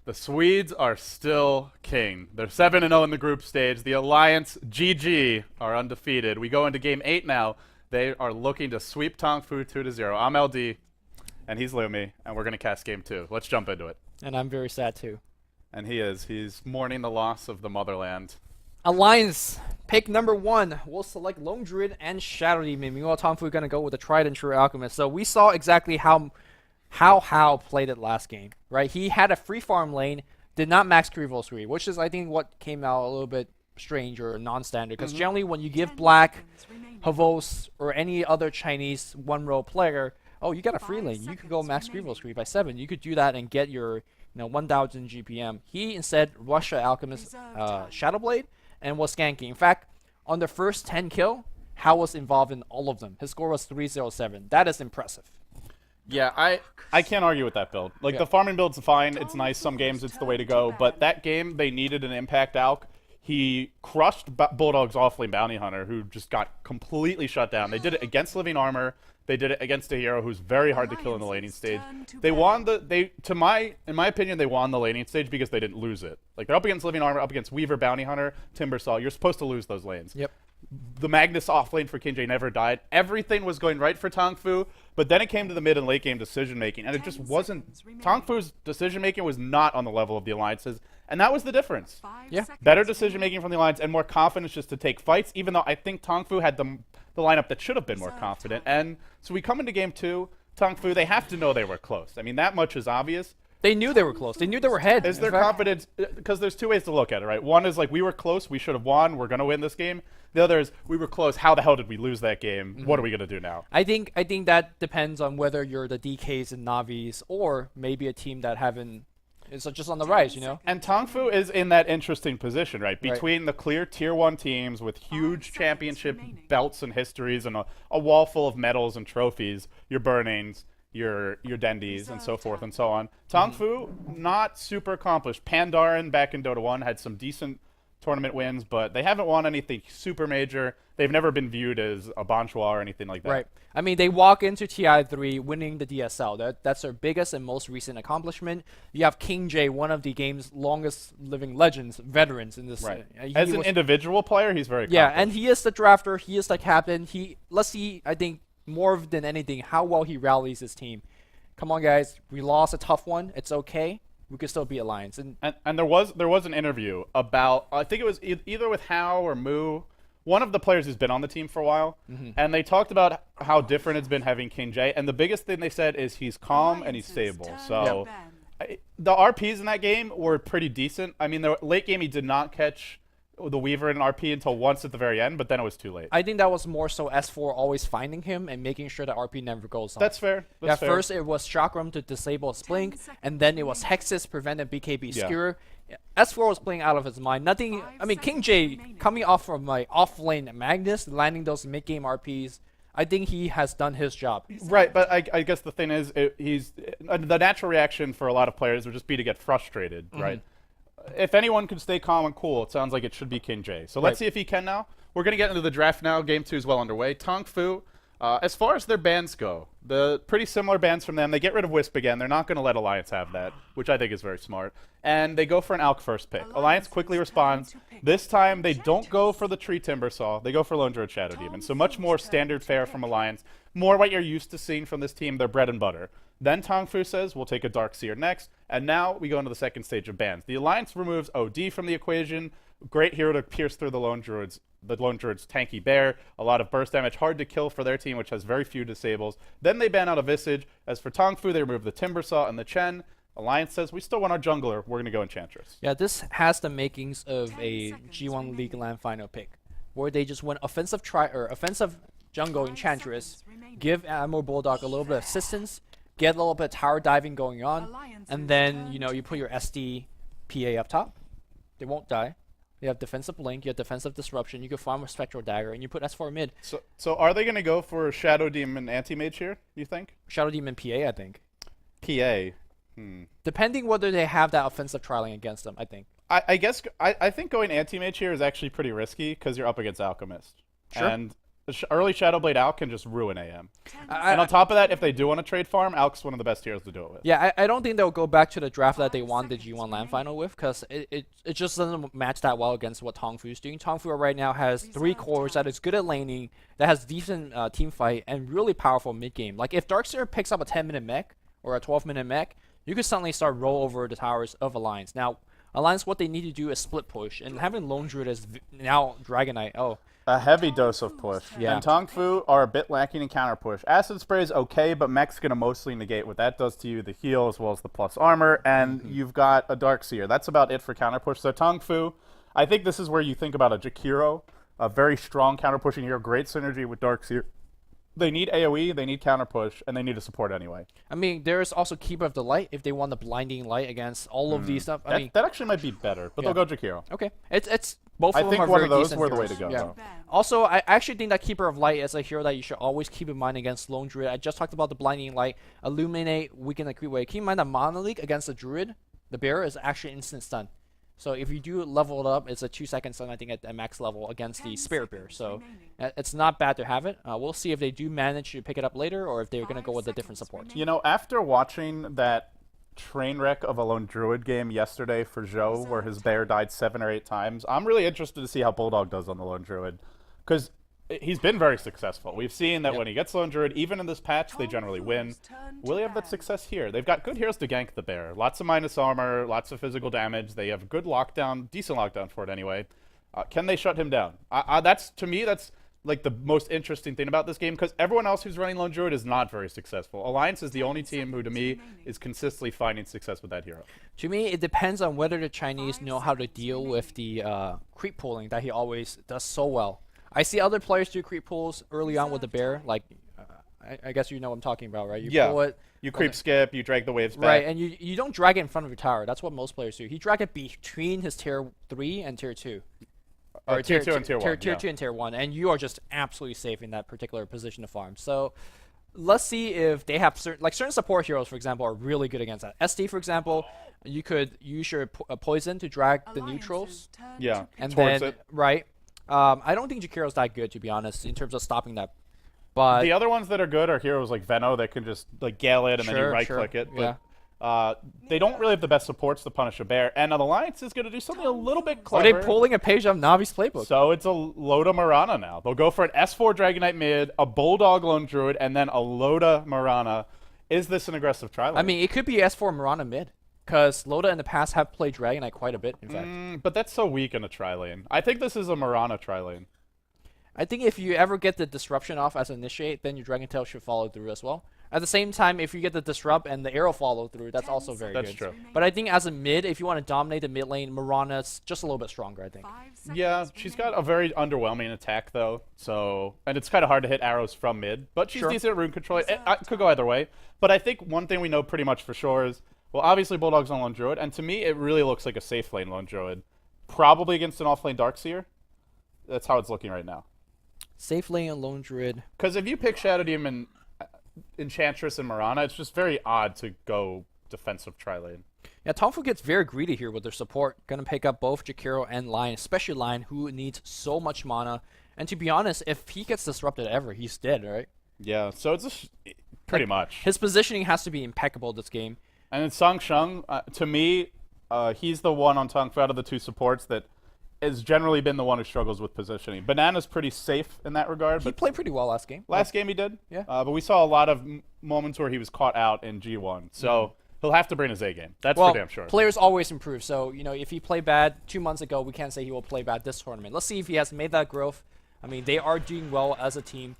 The Swedes are still king. They're 7-0 in the group stage. The Alliance, GG, are undefeated. We go into Game 8 now. They are looking to sweep Tongfu 2-0. I'm LD, and he's Lumi, and we're going to cast Game 2. Let's jump into it. And I'm very sad too. And he is. He's mourning the loss of the motherland. Alliance, pick number 1. We'll select Lone Druid and Shadow Demon. Meanwhile, Tongfu going to go with the tried and true Alchemist. So we saw exactly how played it last game, right? He had a free farm lane, did not max Krivos read, which is, I think, what came out a little bit strange or non-standard. Because generally, when you give Black, Havos, or any other Chinese one-row player, oh, you got a free lane. You could go max Krivos read by 7. You could do that and get your 1,000 GPM. He instead rushed Alchemist Shadowblade and was skanking. In fact, on the first 10 kill, Hao was involved in all of them. His score was 307. That is impressive. Yeah, I can't argue with that build. Like, the farming build's fine. It's nice. Some games it's the way to go. But that game, they needed an impact Alc. He crushed Bulldog's offlane bounty hunter, who just got completely shut down. They did it against living armor. They did it against a hero who's very hard to kill in the laning stage. They won in my opinion, they won the laning stage because they didn't lose it. Like, they're up against living armor, up against Weaver, bounty hunter, Timbersaw. You're supposed to lose those lanes. Yep. The Magnus offlane for King J never died. Everything was going right for Tongfu, but then it came to the mid and late game decision making, and it just wasn't. Tongfu's decision making was not on the level of the alliances, and that was the difference. Yeah. Better decision making from the alliance and more confidence just to take fights, even though I think Tongfu had the lineup that should have been more confident. And so we come into Game 2, Tongfu, they have to know they were close. I mean, that much is obvious. They knew they were close. They knew they were ahead. Is there confidence? Because there's two ways to look at it, right? One is like, we were close, we should have won, we're going to win this game. The other is, we were close, how the hell did we lose that game? What are we going to do now? I think that depends on whether you're the DKs and Navis or maybe a team that is just on the rise, And Tongfu is in that interesting position, right? Between the clear Tier 1 teams with huge championship belts and histories and a wall full of medals and trophies, your Burnings, your Dendies, and so forth and so on. Tongfu, not super accomplished. Pandaren back in Dota 1 had some decent tournament wins, but they haven't won anything super major. They've never been viewed as a Bonchua or anything like that. Right. I mean, they walk into TI3 winning the DSL. That's their biggest and most recent accomplishment. You have King J, one of the game's longest living legends, veterans in this. Right. As an individual player, he's very accomplished. Yeah, and he is the drafter. He is the captain. Let's see, I think, more than anything, how well he rallies his team. Come on, guys. We lost a tough one. It's okay. We could still be Alliance. And there was an interview about, I think it was either with Hao or Moo, one of the players who's been on the team for a while, and they talked about how different it's been having King J. And the biggest thing they said is he's calm and he's stable. So the RPs in that game were pretty decent. I mean, the late game he did not catch the Weaver in RP until once at the very end, but then it was too late. I think that was more so S4 always finding him and making sure that RP never goes on. That's fair. That's fair. First it was Chakram to disable his blink, and then it was Hexus prevented BKB Skewer. S4 was playing out of his mind. Nothing. I mean, King J coming off from my off-lane Magnus, landing those mid-game RPs. I think he has done his job. Right, but I guess the thing is, the natural reaction for a lot of players would just be to get frustrated, right? If anyone could stay calm and cool, it sounds like it should be King J. So let's see if he can now. We're going to get into the draft now. Game 2 is well underway. Tongfu, as far as their bans go, the pretty similar bans from them. They get rid of Wisp again. They're not going to let Alliance have that, which I think is very smart. And they go for an Alc first pick. Alliance quickly responds. This time, they don't go for the Tree Timbersaw. They go for Lone Druid Shadow Demon. So much more standard fare from Alliance. More what you're used to seeing from this team, their bread and butter. Then Tongfu says, we'll take a Dark Seer next. And now we go into the second stage of bans. The Alliance removes OD from the equation. Great hero to pierce through the Lone Druid's tanky bear. A lot of burst damage, hard to kill for their team, which has very few disables. Then they ban out a Visage. As for Tongfu, they remove the Timbersaw and the Chen. Alliance says, we still want our jungler. We're going to go Enchantress. Yeah, this has the makings of a G1 League Land final pick, where they just went offensive jungle Enchantress, give Ammo Bulldog a little bit of assistance, get a little bit of tower diving going on, and then, you put your SD PA up top. They won't die. You have defensive blink, you have defensive disruption, you can farm a spectral dagger, and you put S4 mid. So are they going to go for Shadow Demon Anti-Mage here, do you think? Shadow Demon PA, I think. PA. Depending whether they have that offensive trialing against them, I think. I guess I think going Anti-Mage here is actually pretty risky because you're up against Alchemist. Sure. And early Shadowblade Alk can just ruin AM. I- And on top of that, if they do want to trade farm, Alk's one of the best heroes to do it with. Yeah, I don't think they'll go back to the draft that they won the G1 LAN final with, because it just doesn't match that well against what Tongfu's doing. Tongfu right now has 3 cores that is good at laning, that has decent team fight, and really powerful mid game. Like, if Darkseer picks up a 10-minute mech or a 12-minute mech, you could suddenly start roll over the towers of Alliance. Now, Alliance, what they need to do is split push, and having Lone Druid as now Dragon Knight, A heavy dose of push. Yeah. And Tongfu are a bit lacking in counter push. Acid Spray is okay, but mech's going to mostly negate what that does to you, the heal as well as the plus armor, and you've got a Darkseer. That's about it for counter push. So Tongfu, I think this is where you think about a Jakiro, a very strong counter pushing hero, great synergy with Darkseer. They need AoE, they need counter push, and they need to support anyway. I mean, there's also Keeper of the Light if they want the Blinding Light against all of these stuff. I mean, That actually might be better, but Yeah. they'll go Jakiro. okay, it's both I of them think are one very of those decent were the way to heroes. go, Yeah. though. Also, I actually think that Keeper of Light is a hero that you should always keep in mind against Lone Druid. I just talked about the Blinding Light, Illuminate, weaken the creep wave. Keep in mind that Mono League against the Druid, the Bear, is actually instant stun. So if you do level it up, it's a 2-second stun, I think, at max level against the Spirit Bear. So it's not bad to have it. We'll see if they do manage to pick it up later, or if they're going to go with a different support. You know, after watching that train wreck of a Lone Druid game yesterday for Zhou, where his bear died 7 or 8 times, I'm really interested to see how Bulldog does on the Lone Druid. Because he's been very successful. We've seen that when he gets Lone Druid, even in this patch, they generally win. Will he have that success here? They've got good heroes to gank the bear. Lots of minus armor, lots of physical damage. They have good lockdown, decent lockdown for it anyway. Can they shut him down? That's, to me, that's like the most interesting thing about this game, because everyone else who's running Lone Druid is not very successful. Alliance is the only team who, to me, is consistently finding success with that hero. To me, it depends on whether the Chinese know how to deal with the creep pulling that he always does so well. I see other players do creep pulls early on with the bear, like I guess you know what I'm talking about, right? You pull it, You creep skip, you drag the waves back. right, and you don't drag it in front of your tower. That's what most players do. He drag it between his tier 3 and tier 2. Or tier 2 and tier 1. Tier 2 and tier 1, and you are just absolutely safe in that particular position to farm. So let's see if they have certain support heroes, for example, are really good against that. SD, for example, you could use your poison to drag the neutrals. Yeah, And towards then, it. right. I don't think Jakiro's that good, to be honest, in terms of stopping that. But The other ones that are good are heroes like Venno that can just like gale it and then you right-click it. But, they don't really have the best supports to punish a bear. And an Alliance is going to do something a little bit Are clever. they pulling a page of Navi's playbook? So it's a Loda Marana now. They'll go for an S4 Dragon Knight mid, a Bulldog Lone Druid, and then a Loda Marana. Is this an aggressive try lane? I mean, it could be S4 Mirana mid, because Loda in the past have played Dragon Knight quite a bit, in fact. But that's so weak in a tri lane. I think this is a Marana tri lane. I think if you ever get the disruption off as initiate, then your Dragon Tail should follow through as well. At the same time, if you get the disrupt and the arrow follow through, that's also very That's good. true. But I think as a mid, if you want to dominate the mid lane, Mirana's just a little bit stronger, I think. Yeah, she's got a very underwhelming attack though. So, and it's kind of hard to hit arrows from mid, but she's Sure. decent at rune control. It could go either way. But I think one thing we know pretty much for sure is, well, obviously Bulldog's on Lone Druid, and to me it really looks like a safe lane Lone Druid, probably against an off lane Darkseer. That's how it's looking right now. Safe lane and Lone Druid. Because if you pick Shadow Demon, Enchantress, and Marana, it's just very odd to go defensive tri lane. Yeah, Tongfu gets very greedy here with their support. Gonna pick up both Jakiro and Lion, especially Lion, who needs so much mana. And to be honest, if he gets disrupted ever, he's dead, right? Yeah, so it's just pretty much. His positioning has to be impeccable this game. And then Song Sheng, to me, he's the one on Tongfu out of the two supports that has generally been the one who struggles with positioning. Banana's pretty safe in that regard, He but played pretty well last game. last game he did. Yeah. But we saw a lot of moments where he was caught out in G1. So he'll have to bring his A game. That's Well, for damn sure. players always improve. So, you know, if he played bad 2 months ago, we can't say he will play bad this tournament. Let's see if he has made that growth. I mean, they are doing well as a team.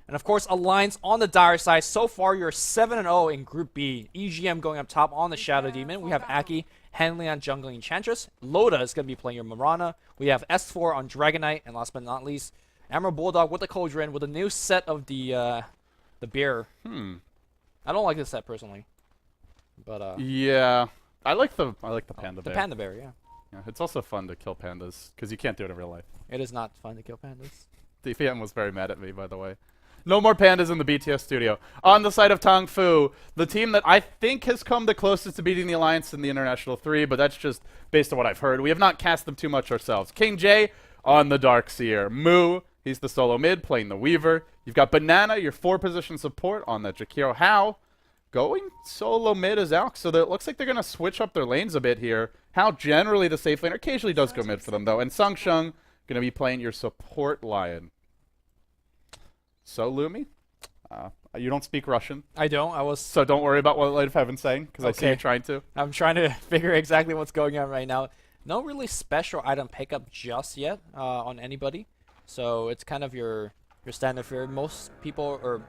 And of course, Alliance on the dire side. So far, you're 7-0 in Group B. EGM going up top on the Shadow Demon. We have Aki handling on jungling Enchantress. Loda is going to be playing your Marana. We have S4 on Dragon Knight. And last but not least, Emerald Bulldog with the Cauldron with a new set of the bear. I don't like this set personally. But yeah. I like the panda the bear. Panda Bear, yeah. Yeah, it's also fun to kill pandas because you can't do it in real life. It is not fun to kill pandas. DPM was very mad at me, by the way. No more pandas in the BTS studio. On the side of Tongfu, the team that I think has come the closest to beating the Alliance in the International 3, but that's just based on what I've heard. We have not cast them too much ourselves. King J on the Darkseer. Mu, He's the solo mid playing the Weaver. You've got Banana, your 4-position support on the Jakiro. How going solo mid as Alk, so that it looks like they're going to switch up their lanes a bit here. How generally the safe laner occasionally does go mid for them, though. And Sangsheng going to be playing your support Lion. So, Lumi, you don't speak Russian. I don't. So don't worry about what Light of Heaven's saying, because I see you trying to. I'm trying to figure exactly what's going on right now. No really special item pickup just yet on anybody. So it's kind of your standard fare. Most people, or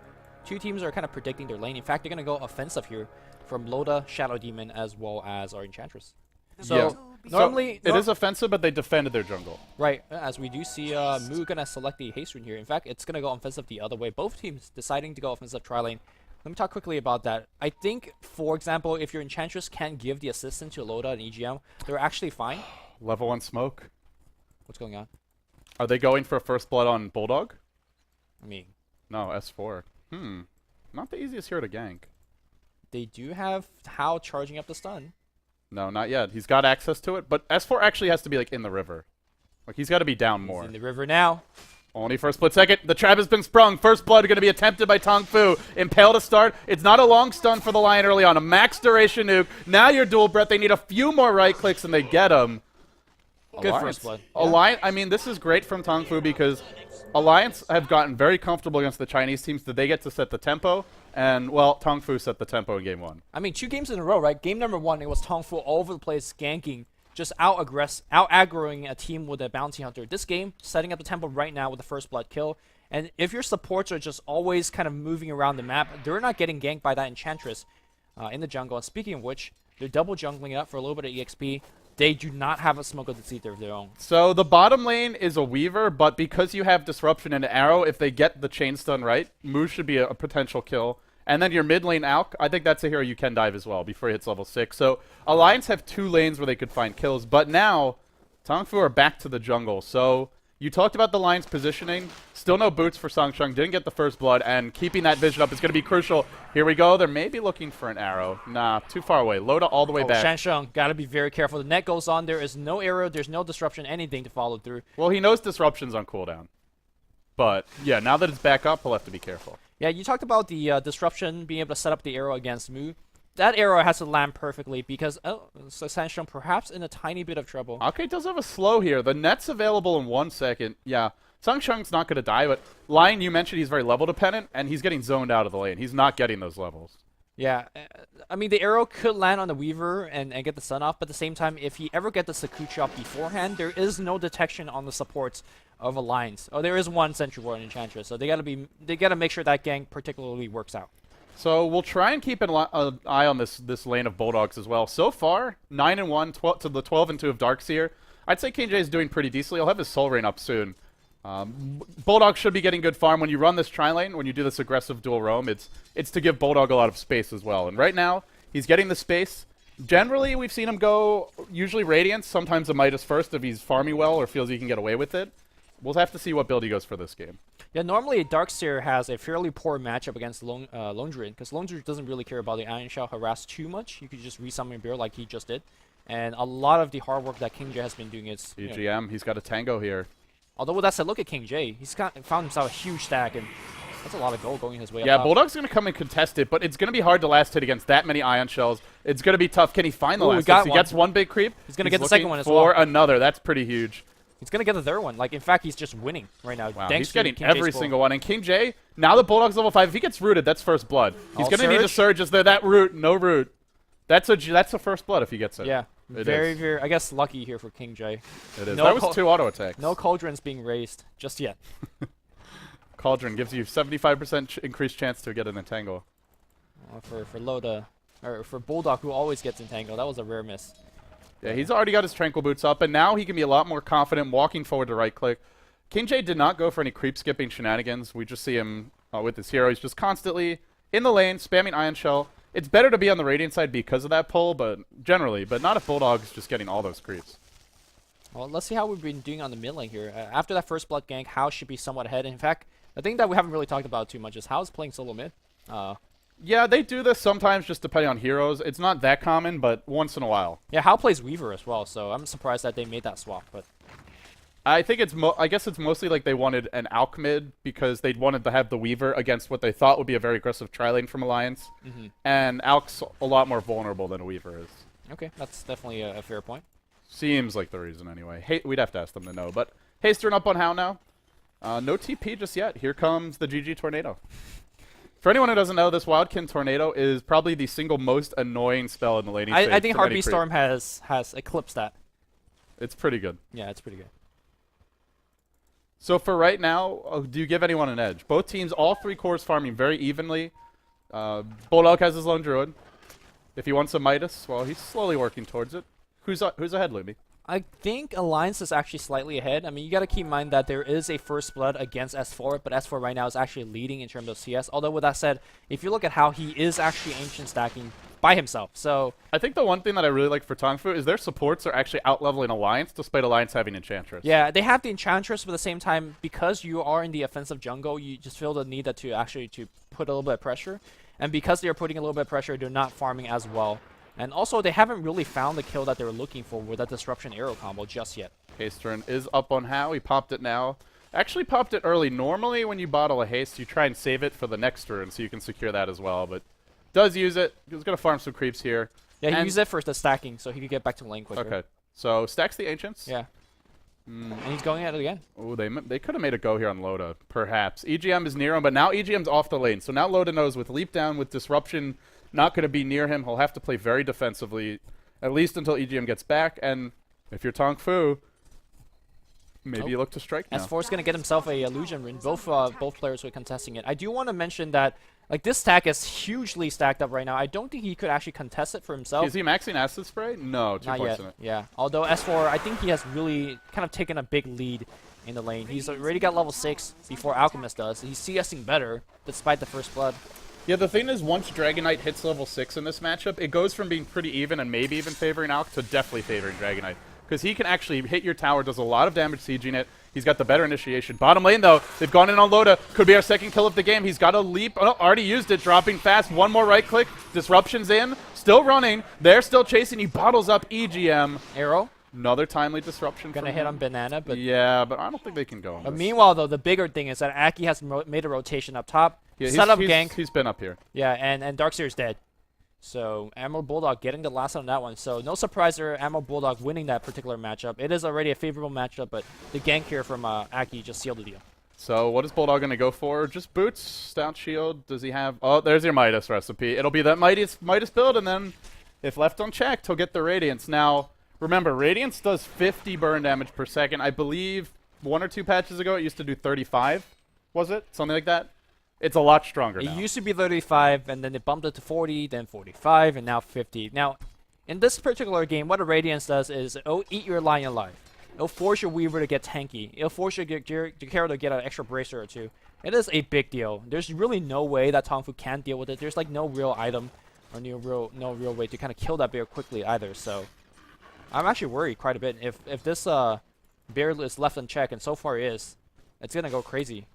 2 teams, are kind of predicting their lane. In fact, they're going to go offensive here from Loda, Shadow Demon, as well as our Enchantress. So normally it is offensive, but they defended their jungle. Right, as we do see Mu going to select the haste rune here. In fact, it's going to go offensive the other way. Both teams deciding to go offensive tri-lane. Let me talk quickly about that. I think, for example, if your Enchantress can give the assistant to Loda and EGM, they're actually fine. Level 1 smoke. What's going on? Are they going for a first blood on Bulldog? I mean, no, S4. Not the easiest hero to gank. They do have How charging up the stun. No, not yet. He's got access to it, but S4 actually has to be like in the river. Like he's got to be down more. He's in the river now. Only for a split second. The trap has been sprung. First blood going to be attempted by Tongfu. Impale to start. It's not a long stun for the Lion early on. A max duration nuke. Now your dual breath. They need a few more right clicks and they get him. Good Alliance. first blood. Alliance. I mean, this is great from Tongfu because Alliance have gotten very comfortable against the Chinese teams that they get to set the tempo. And, well, Tongfu set the tempo in game 1. I mean, 2 games in a row, right? Game number 1, it was Tongfu all over the place, ganking, just out-aggroing a team with a bounty hunter. This game, setting up the tempo right now with the first blood kill. And if your supports are just always kind of moving around the map, they're not getting ganked by that Enchantress in the jungle. And speaking of which, they're double jungling up for a little bit of EXP. They do not have a smoke of the Seether of their own. So the bottom lane is a Weaver, but because you have Disruption and Arrow, if they get the chain stun right, Mu should be a potential kill. And then your mid lane Alk, I think that's a hero you can dive as well before he hits level 6. So Alliance have 2 lanes where they could find kills, but now Tongfu are back to the jungle. So you talked about the Lion's positioning. Still no boots for Sangsheng. Didn't get the first blood, and keeping that vision up is going to be crucial. Here we go. They're maybe looking for an arrow. Nah, too far away. Loda all the way back. Shansheng, got to be very careful. The net goes on. There is no arrow. There's no disruption, anything to follow through. Well, he knows disruption's on cooldown. But, yeah, now that it's back up, he'll have to be careful. Yeah, you talked about the disruption, being able to set up the arrow against Mu. That arrow has to land perfectly because so Shansheng perhaps in a tiny bit of trouble. Okay, does have a slow here. The net's available in 1 second. Yeah, Sangsheng's not going to die, but Lion, you mentioned he's very level dependent, and he's getting zoned out of the lane. He's not getting those levels. Yeah, I mean, the arrow could land on the Weaver and get the stun off, but at the same time, if he ever gets the Sakuchi off beforehand, there is no detection on the supports of Alliance. Oh, there is one Sentry Ward and Enchantress, so they gotta make sure that gang particularly works out. So we'll try and keep an eye on this lane of Bulldogs as well. So far, 9-1 to the 12-2 of Darkseer. I'd say KJ is doing pretty decently. He'll have his Soul Rain up soon. Bulldog should be getting good farm. When you run this tri-lane, when you do this aggressive dual roam, it's to give Bulldog a lot of space as well. And right now, he's getting the space. Generally, we've seen him go usually Radiance, sometimes a Midas first if he's farming well or feels he can get away with it. We'll have to see what build he goes for this game. Yeah, normally Darkseer has a fairly poor matchup against Lone Druid, because Lone Druid doesn't really care about the Iron Shell harass too much. You could just resummon Bear like he just did. And a lot of the hard work that King J has been doing is... EGM, he's got a Tango here. Although with that said, look at King J. He's found himself a huge stack, and that's a lot of gold going his way up. Yeah, Bulldog's going to come and contest it, but it's going to be hard to last hit against that many Ion Shells. It's going to be tough. Can he find the last hit? He gets one big creep. He's going to get the second one as well. For another. That's pretty huge. He's going to get the third one. Like, in fact, he's just winning right now. Wow, he's getting every single one. And King J, now the Bulldog's level 5. If he gets rooted, that's first blood. He's going to need a surge. Is there that root? No root. That's a first blood if he gets it. Yeah. Very, I guess, lucky here for King J. It is. That was 2 auto attacks. No Cauldrons being raised just yet. Cauldron gives you 75% increased chance to get an entangle. For Loda, or for Bulldog, who always gets entangled, that was a rare miss. Yeah, he's already got his Tranquil Boots up, and now he can be a lot more confident walking forward to right click. King J did not go for any creep skipping shenanigans. We just see him with his hero. He's just constantly in the lane, spamming Ion Shell. It's better to be on the Radiant side because of that pull, but not if Bulldog's just getting all those creeps. Well, let's see how we've been doing on the mid lane here. After that first blood gank, How should be somewhat ahead. In fact, the thing that we haven't really talked about too much is How's playing solo mid. Yeah, they do this sometimes just depending on heroes. It's not that common, but once in a while. Yeah, How plays Weaver as well, so I'm surprised that they made that swap. But I think I guess it's mostly like they wanted an Alch mid because they wanted to have the Weaver against what they thought would be a very aggressive tri-lane from Alliance. And Alch's a lot more vulnerable than a Weaver is. Okay, that's definitely a fair point. Seems like the reason anyway. We'd have to ask them to know. But Haster up on How now. No TP just yet. Here comes the GG Tornado. For anyone who doesn't know, this Wildkin Tornado is probably the single most annoying spell in the laning phase. I think Heartbeat Storm has eclipsed that. It's pretty good. Yeah, it's pretty good. So for right now, do you give anyone an edge? Both teams, all 3 cores farming very evenly. Bulldog has his lone druid. If he wants a Midas, well, he's slowly working towards it. Who's ahead, Lumi? I think Alliance is actually slightly ahead. I mean, you got to keep in mind that there is a first blood against S4, but S4 right now is actually leading in terms of CS. Although with that said, if you look at how he is actually ancient stacking by himself, so I think the one thing that I really like for Tongfu is their supports are actually out-leveling Alliance, despite Alliance having Enchantress. Yeah, they have the Enchantress, but at the same time, because you are in the offensive jungle, you just feel the need to actually put a little bit of pressure. And because they're putting a little bit of pressure, they're not farming as well. And also, they haven't really found the kill that they were looking for with that Disruption Arrow combo just yet. Haste is up on How. He popped it now. Actually popped it early. Normally, when you bottle a Haste, you try and save it for the next turn so you can secure that as well. But does use it. He's going to farm some creeps here. Yeah, he used it for the stacking so he could get back to lane quicker. Okay. So, stacks the Ancients. Yeah. And he's going at it again. Oh, they could have made a go here on Loda, perhaps. EGM is near him, but now EGM's off the lane. So now Loda knows with Leap Down, with Disruption not going to be near him, he'll have to play very defensively, at least until EGM gets back. And if you're Tongfu, maybe you look to strike now. S4's going to get himself a illusion ring. Both players were contesting it. I do want to mention that this stack is hugely stacked up right now. I don't think he could actually contest it for himself. Is he maxing Acid Spray? No, 2 Not points yet. in it. Yeah. Although S4, I think he has really kind of taken a big lead in the lane. He's already got level 6 before Alchemist does. He's CSing better despite the first blood. Yeah, the thing is, once Dragon Knight hits level 6 in this matchup, it goes from being pretty even and maybe even favoring Alch to definitely favoring Dragon Knight. Because he can actually hit your tower, does a lot of damage sieging it. He's got the better initiation. Bottom lane, though, they've gone in on Loda. Could be our second kill of the game. He's got a leap. Oh, already used it, dropping fast. One more right click. Disruption's in. Still running. They're still chasing. He bottles up EGM. Arrow. Another timely disruption. Gonna hit on Banana, but yeah, but I don't think they can go on this. Meanwhile, though, the bigger thing is that Aki has made a rotation up top. Yeah, set up gank. He's been up here. Yeah, and Darkseer's dead. So Emerald Bulldog getting the last on that one. So no surprise there, Emerald Bulldog winning that particular matchup. It is already a favorable matchup, but the gank here from Aki just sealed the deal. So what is Bulldog going to go for? Just boots, stout shield. Does he have... Oh, there's your Midas recipe. It'll be that Midas build, and then if left unchecked, he'll get the Radiance. Now, remember, Radiance does 50 burn damage per second. I believe 1 or 2 patches ago it used to do 35. Was it? Something like that? It's a lot stronger now. It used to be 35, and then they bumped it to 40, then 45, and now 50. Now, in this particular game, what a Radiance does is it'll eat your line alive. It'll force your Weaver to get tanky. It'll force your Carol to get an extra bracer or 2. It is a big deal. There's really no way that Tongfu can deal with it. There's like no real item or no real way to kind of kill that bear quickly either. So I'm actually worried quite a bit. If this bear is left unchecked, and so far is, it's gonna go crazy.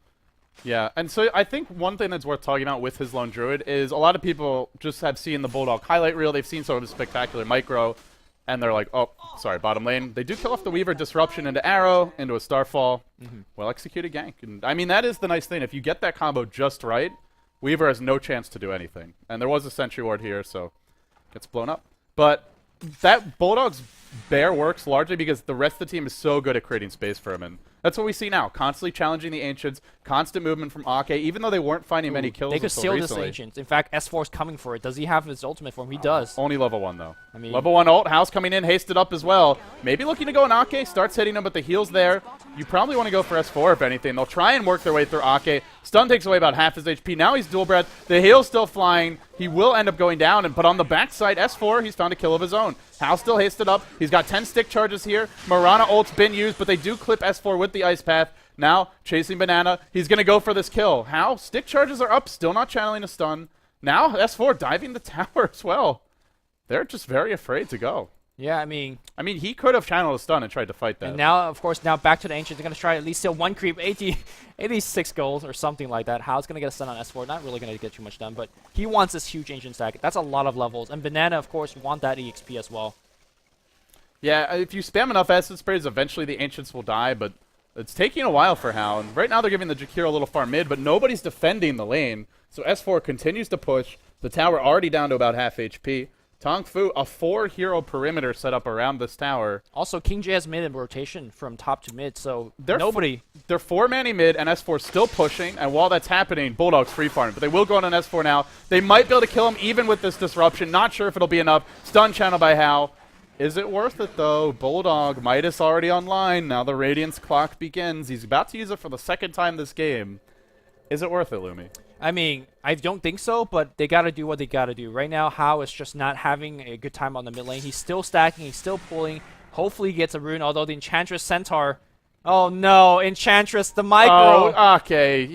Yeah, and so I think one thing that's worth talking about with his lone druid is a lot of people just have seen the Bulldog highlight reel. They've seen some of his spectacular micro, and they're like, oh, sorry, bottom lane. They do kill off the Weaver, disruption into arrow, into a Starfall. Well executed gank. And I mean, that is the nice thing. If you get that combo just right, Weaver has no chance to do anything. And there was a Sentry Ward here, so gets blown up. But that Bulldog's bear works largely because the rest of the team is so good at creating space for him. And that's what we see now. Constantly challenging the Ancients, constant movement from Ake, even though they weren't finding many kills They could until seal recently. this Ancient. In fact, S4 is coming for it. Does he have his ultimate form? He does. Only level 1, though. I mean, level 1 ult, House coming in, hasted up as well. Maybe looking to go on Ake, starts hitting him, but the heal's there. You probably want to go for S4, if anything. They'll try and work their way through Ake. Stun takes away about half his HP. Now he's dual breath. The heal's still flying. He will end up going down, but on the backside, S4, he's found a kill of his own. House still hasted up. He's got 10 stick charges here. Mirana ult's been used, but they do clip S4 with the Ice Path. Now, chasing Banana. He's going to go for this kill. How? Stick charges are up. Still not channeling a stun. Now, S4 diving the tower as well. They're just very afraid to go. Yeah, I mean, he could have channeled a stun and tried to fight that. And now, of course, back to the Ancient. They're going to try at least steal 1 creep, 86 gold or something like that. How's going to get a stun on S4? Not really going to get too much done, but he wants this huge Ancient stack. That's a lot of levels. And Banana, of course, want that EXP as well. Yeah, if you spam enough acid sprays, eventually the Ancients will die, but It's taking a while for Hao, and right now they're giving the Jakiro a little far mid, but nobody's defending the lane. So S4 continues to push. The tower already down to about half HP. Tongfu, a 4-hero perimeter set up around this tower. Also, King J has made a rotation from top to mid, so They're 4-manny mid, and S4 still pushing, and while that's happening, Bulldog's free farming. But they will go on an S4 now. They might be able to kill him even with this disruption. Not sure if it'll be enough. Stun channel by Hao. Is it worth it, though? Bulldog, Midas already online. Now the Radiance clock begins. He's about to use it for the second time this game. Is it worth it, Lumi? I mean, I don't think so, but they got to do what they got to do. Right now, Hao is just not having a good time on the mid lane. He's still stacking. He's still pulling. Hopefully he gets a rune, although the Enchantress Centaur... Oh, no. Enchantress, the micro. Oh, okay.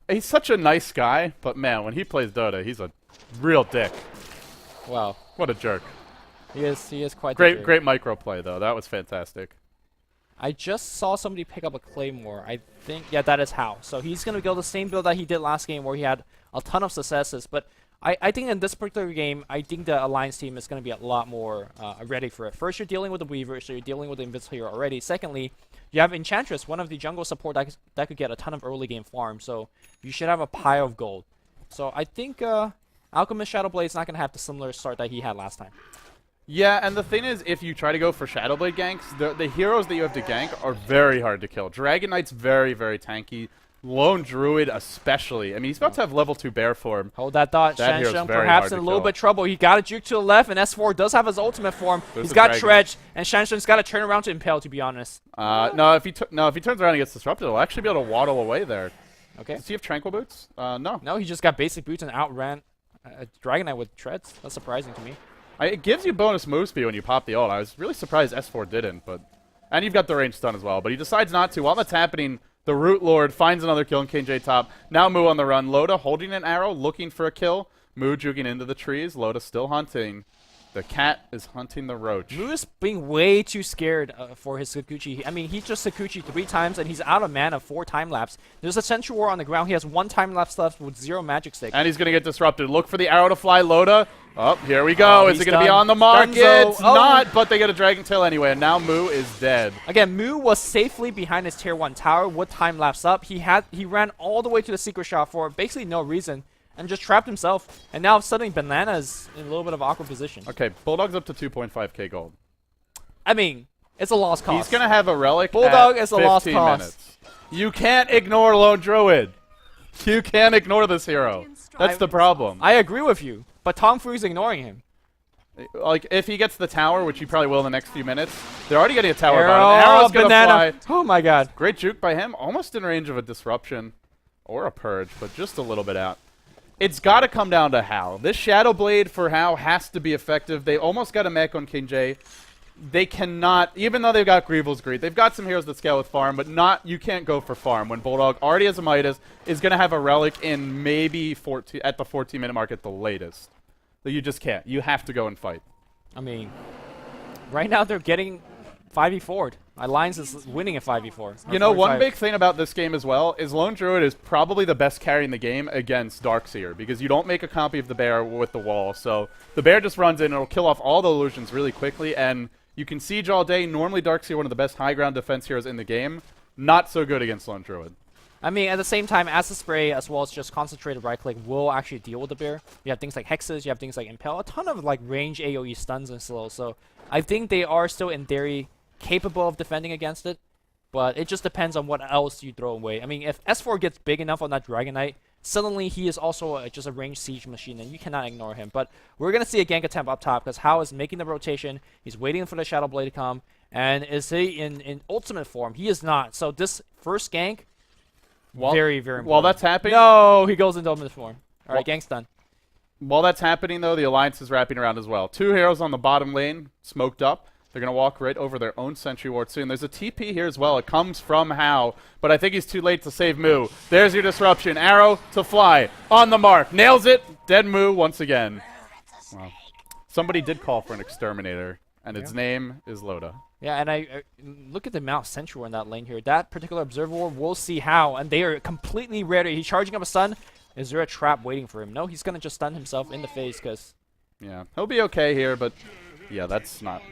He's such a nice guy, but, man, when he plays Dota, he's a real dick. Wow. What a jerk. He is quite Great micro play, though. That was fantastic. I just saw somebody pick up a Claymore. I think, yeah, that is Hao. So he's going to go the same build that he did last game where he had a ton of successes. But I think in this particular game, I think the Alliance team is going to be a lot more ready for it. First, you're dealing with the Weaver, so you're dealing with the Invincible Hero already. Secondly, you have Enchantress, one of the jungle support that could get a ton of early game farm. So you should have a pile of gold. So I think Alchemist Shadowblade is not going to have the similar start that he had last time. Yeah, and the thing is, if you try to go for Shadowblade ganks, the heroes that you have to gank are very hard to kill. Dragon Knight's very, very tanky. Lone Druid especially. I mean, he's about to have level 2 bear form. Hold that thought. Shansheng perhaps in a little bit of trouble. He got a juke to the left, and S4 does have his ultimate form. He's got Dredge, and Shansheng's got to turn around to Impale, to be honest. No, if he turns around and gets disrupted, he'll actually be able to waddle away there. Okay. Does he have Tranquil Boots? No. No, he just got basic boots and outran Dragon Knight with treads. That's surprising to me. It gives you bonus move speed when you pop the ult. I was really surprised S4 didn't, and you've got the range stun as well. But he decides not to. While that's happening, the Root Lord finds another kill in KJ top. Now Mu on the run. Loda holding an arrow, looking for a kill. Mu juking into the trees. Loda still hunting. The cat is hunting the roach. Mu is being way too scared for his Sakuchi. I mean, he just Sakuchi 3 times, and he's out of mana 4 time lapse. There's a Sentry War on the ground. He has 1 time lapse left with 0 magic stick. And he's going to get disrupted. Look for the arrow to fly. Loda. Oh, here we go. Is it going to be on the mark? It's not, but they get a Dragon Tail anyway, and now Mu is dead. Again, Mu was safely behind his tier 1 tower with time lapse up. He ran all the way to the secret shot for basically no reason, and just trapped himself. And now suddenly Banana is in a little bit of awkward position. Okay, Bulldog's up to 2.5k gold. I mean, it's a lost cause. He's going to have a relic Bulldog at is a lost 15 cause. minutes. You can't ignore Lone Druid. You can't ignore this hero. That's the problem. I agree with you, but Tongfu ignoring him. Like, if he gets the tower, which he probably will in the next few minutes, they're already getting a tower bottom. Arrow's going to fly. Oh my god. Great juke by him. Almost in range of a disruption or a purge, but just a little bit out. It's got to come down to Hao. This Shadow Blade for Hao has to be effective. They almost got a mech on King J. They cannot, even though they've got Grievel's Greed, they've got some heroes that scale with farm, but you can't go for farm when Bulldog already has a Midas, is going to have a relic in maybe at the 14-minute mark at the latest. So you just can't. You have to go and fight. I mean, right now they're getting 5v4'd. Alliance is winning at 5v4. You know, one big thing about this game as well is Lone Druid is probably the best carry in the game against Darkseer because you don't make a copy of the bear with the wall. So the bear just runs in and it'll kill off all the illusions really quickly, and you can siege all day. Normally Darkseer, one of the best high ground defense heroes in the game. Not so good against Lone Druid. I mean, at the same time, Acid Spray as well as just concentrated right click will actually deal with the bear. You have things like Hexes, you have things like Impale, a ton of like range AoE stuns and slows. So I think they are still in theory capable of defending against it, but it just depends on what else you throw away. I mean, if S4 gets big enough on that Dragon Knight, suddenly he is also just a ranged siege machine, and you cannot ignore him. But we're going to see a gank attempt up top because Hao is making the rotation. He's waiting for the Shadow Blade to come. And is he in ultimate form? He is not. So this first gank, very, very important. While that's happening... No, he goes into ultimate form. All right, gank's done. While that's happening, though, the Alliance is wrapping around as well. 2 heroes on the bottom lane, smoked up. They're going to walk right over their own Sentry Ward soon. There's a TP here as well. It comes from Hao, but I think he's too late to save Mu. There's your disruption. Arrow to fly. On the mark. Nails it. Dead Mu once again. Wow. Somebody did call for an exterminator, and its name is Loda. Yeah, and I look at the amount of Sentry Ward in that lane here. That particular Observer Ward will see Hao, and they are completely ready. He's charging up a stun. Is there a trap waiting for him? No, he's going to just stun himself in the face because... Yeah, he'll be okay here, but... Yeah, that's not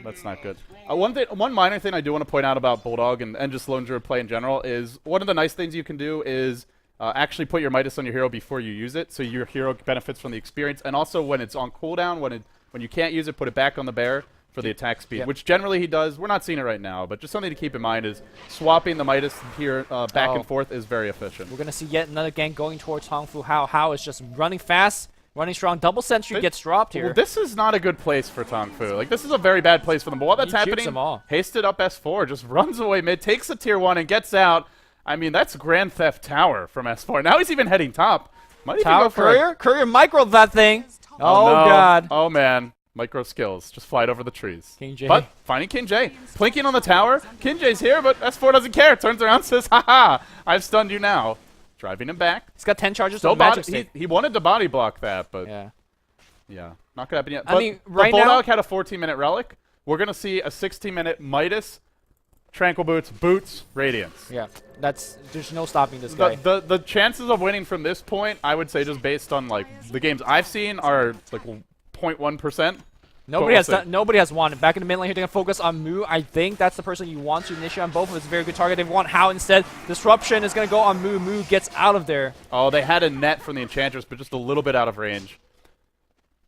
good. One minor thing I do want to point out about Bulldog and just Lone Druid play in general is one of the nice things you can do is actually put your Midas on your hero before you use it, so your hero benefits from the experience. And also when it's on cooldown, when you can't use it, put it back on the bear for the attack speed, which generally he does. We're not seeing it right now, but just something to keep in mind is swapping the Midas here back and forth is very efficient. We're going to see yet another gank going towards Tongfu. How is just running fast, running strong. Double sentry gets dropped here. Well, this is not a good place for Tongfu. Like, this is a very bad place for them. But while that's happening, hasted up S4, just runs away mid, takes a tier 1 and gets out. I mean, that's Grand Theft Tower from S4. Now he's even heading top. Might even Tower go for Courier? Courier micro that thing. Oh, no. God. Oh, man. Micro skills. Just fly it over the trees. King J. But finding King J. Plinking on the tower. King J's here, but S4 doesn't care. Turns around, says, haha, I've stunned you now. Driving him back. He's got 10 charges. Still he wanted to body block that, but yeah, not gonna happen yet. I mean, right now, Bulldog had a 14-minute relic. We're gonna see a 16-minute Midas, Tranquil Boots, Radiance. Yeah, there's no stopping this guy. The chances of winning from this point, I would say, just based on like the games I've seen, are like 0.1%. Nobody has won. Back in the mid lane here, they're going to focus on Mu. I think that's the person you want to initiate on both of. It's a very good target. They want How instead. Disruption is going to go on Mu. Mu gets out of there. Oh, they had a net from the Enchantress, but just a little bit out of range.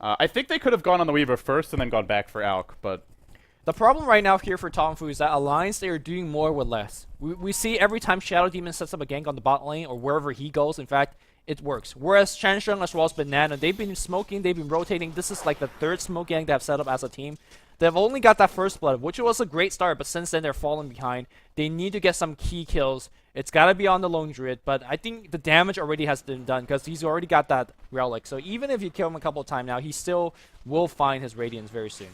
I think they could have gone on the Weaver first and then gone back for Alk, but... The problem right now here for Tongfu is that Alliance, they are doing more with less. We see every time Shadow Demon sets up a gank on the bot lane or wherever he goes, in fact, it works. Whereas Chansheng as well as Banana, they've been smoking, they've been rotating. This is like the third smoke gank they have set up as a team. They've only got that first blood, which was a great start, but since then they're falling behind. They need to get some key kills. It's got to be on the Lone Druid, but I think the damage already has been done because he's already got that relic. So even if you kill him a couple of times now, he still will find his Radiance very soon.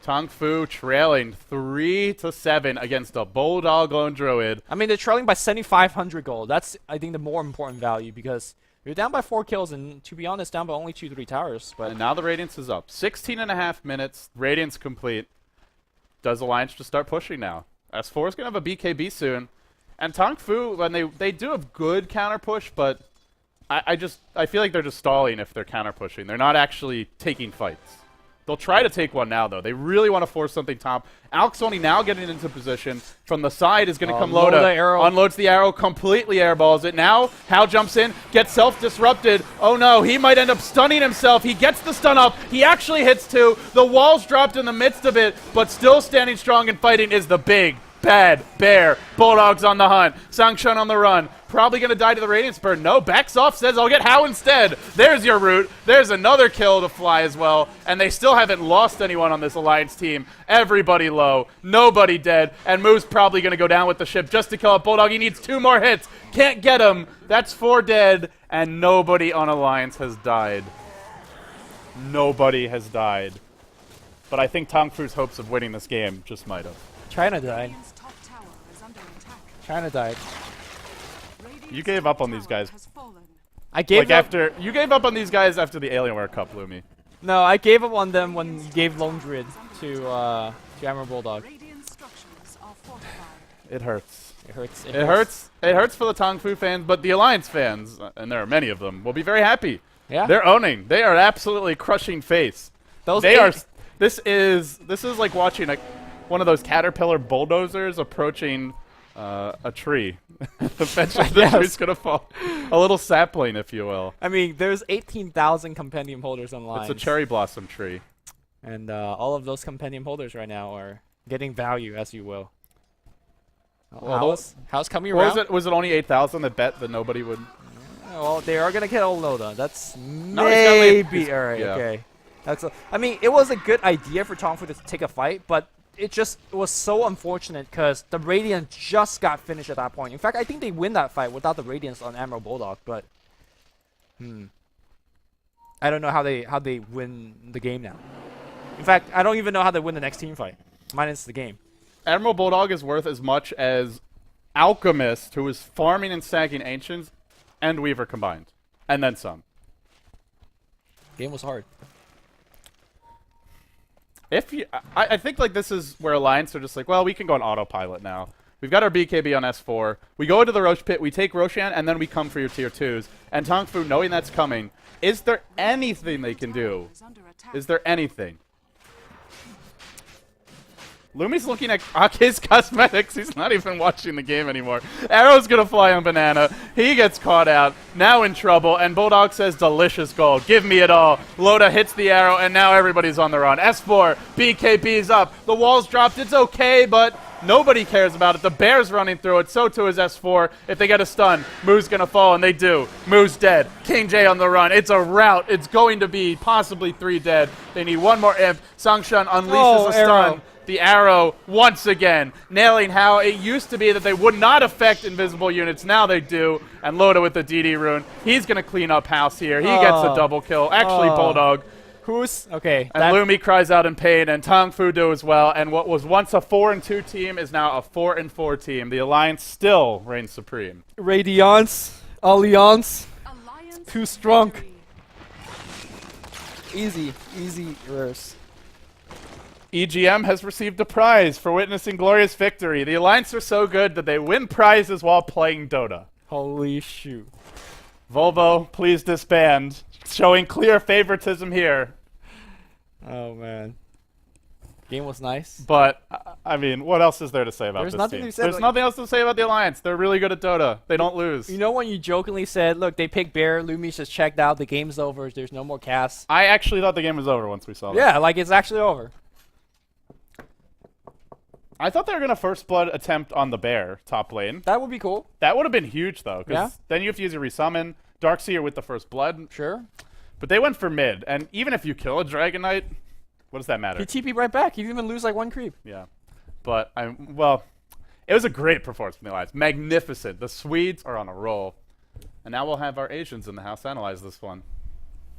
Tongfu trailing 3-7 against a Bulldog Lone Druid. I mean, they're trailing by 7,500 gold. That's, I think, the more important value because you're down by 4 kills and, to be honest, down by only 2-3 towers. But and now the Radiance is up. 16.5 minutes. Radiance complete. Does Alliance just start pushing now? S4 is going to have a BKB soon. And Tongfu, when they do a good counter push, but I feel like they're just stalling if they're counter pushing. They're not actually taking fights. They'll try to take one now, though. They really want to force something top. Alk's only now getting into position. From the side is going to come Loda. Unloads the arrow, completely airballs it. Now, Hao jumps in, gets self-disrupted. Oh no, he might end up stunning himself. He gets the stun up. He actually hits 2. The wall's dropped in the midst of it, but still standing strong and fighting is the big, bad bear. Bulldog's on the hunt. Sangshun on the run. Probably going to die to the Radiance Burn. No, backs off, says, I'll get Hao instead. There's your route. There's another kill to fly as well. And they still haven't lost anyone on this Alliance team. Everybody low. Nobody dead. And Moo's probably going to go down with the ship just to kill out Bulldog. He needs 2 more hits. Can't get him. That's 4 dead. And nobody on Alliance has died. Nobody has died. But I think Tongfu's hopes of winning this game just might have. China died. China died. You gave up on these guys. I gave up. You gave up on these guys after the Alienware Cup, Lumi. No, I gave up on them when you gave Lone Druid to Emerald Bulldog. It hurts. It hurts. It hurts. It hurts for the Tongfu fans, but the Alliance fans, and there are many of them, will be very happy. Yeah. They're owning. They are absolutely crushing face. This is like watching one of those caterpillar bulldozers approaching a tree. Eventually the tree's gonna fall. A little sapling, if you will. I mean, there's 18,000 compendium holders online. It's a cherry blossom tree. And all of those compendium holders right now are getting value, as you will. Well, how's coming around? Was it only 8,000 that bet that nobody would? Well, they are gonna kill Loda. That's maybe all right. Yeah. Okay. I mean, it was a good idea for Tongfu to take a fight, but it was so unfortunate because the Radiance just got finished at that point. In fact, I think they win that fight without the Radiance on Emerald Bulldog, but I don't know how they win the game now. In fact, I don't even know how they win the next team fight, minus the game. Emerald Bulldog is worth as much as Alchemist, who is farming and stacking Ancients, and Weaver combined. And then some. Game was hard. I think like this is where Alliance are just like, well, we can go on autopilot now. We've got our BKB on S4. We go into the Roche pit, we take Roshan, and then we come for your tier 2s. And Tongfu, knowing that's coming, is there anything they can do? Is there anything? Lumi's looking at his cosmetics. He's not even watching the game anymore. Arrow's going to fly on Banana. He gets caught out. Now in trouble. And Bulldog says, delicious gold. Give me it all. Loda hits the arrow, and now everybody's on the run. S4, BKB's up. The wall's dropped. It's okay, but nobody cares about it. The Bear's running through it. So too is S4. If they get a stun, Moo's going to fall, and they do. Moo's dead. King J on the run. It's a rout. It's going to be possibly 3 dead. They need one more imp. Sangshan unleashes a stun. Arrow. The arrow, once again, nailing how it used to be that they would not affect invisible units. Now they do. And Loda with the DD rune. He's going to clean up house here. He gets a double kill. Actually, Bulldog. Who's okay? And Lumi cries out in pain, and Tongfu-Day as well. And what was once a 4-2 team is now a 4-4 team. The Alliance still reigns supreme. Radiance, Alliance, too strong. Easy verse. EGM has received a prize for witnessing glorious victory. The Alliance are so good that they win prizes while playing Dota. Holy shoot. Volvo, please disband. Showing clear favoritism here. Oh, man. Game was nice. But, I mean, what else is there to say about There's this nothing team? to say, There's like- nothing else to say about the Alliance. They're really good at Dota. They don't lose. You know when you jokingly said, look, they picked Bear, Lumi's just checked out, the game's over, there's no more casts. I actually thought the game was over once we saw that. Yeah, like it's actually over. I thought they were going to first blood attempt on the Bear top lane. That would be cool. That would have been huge, though, because Yeah. then you have to use your resummon. Darkseer with the first blood. Sure. But they went for mid, and even if you kill a Dragon Knight, what does that matter? He TP right back. He didn't even lose like 1 creep. Yeah. But, well, it was a great performance from the Alliance. Magnificent. The Swedes are on a roll. And now we'll have our Asians in the house analyze this one.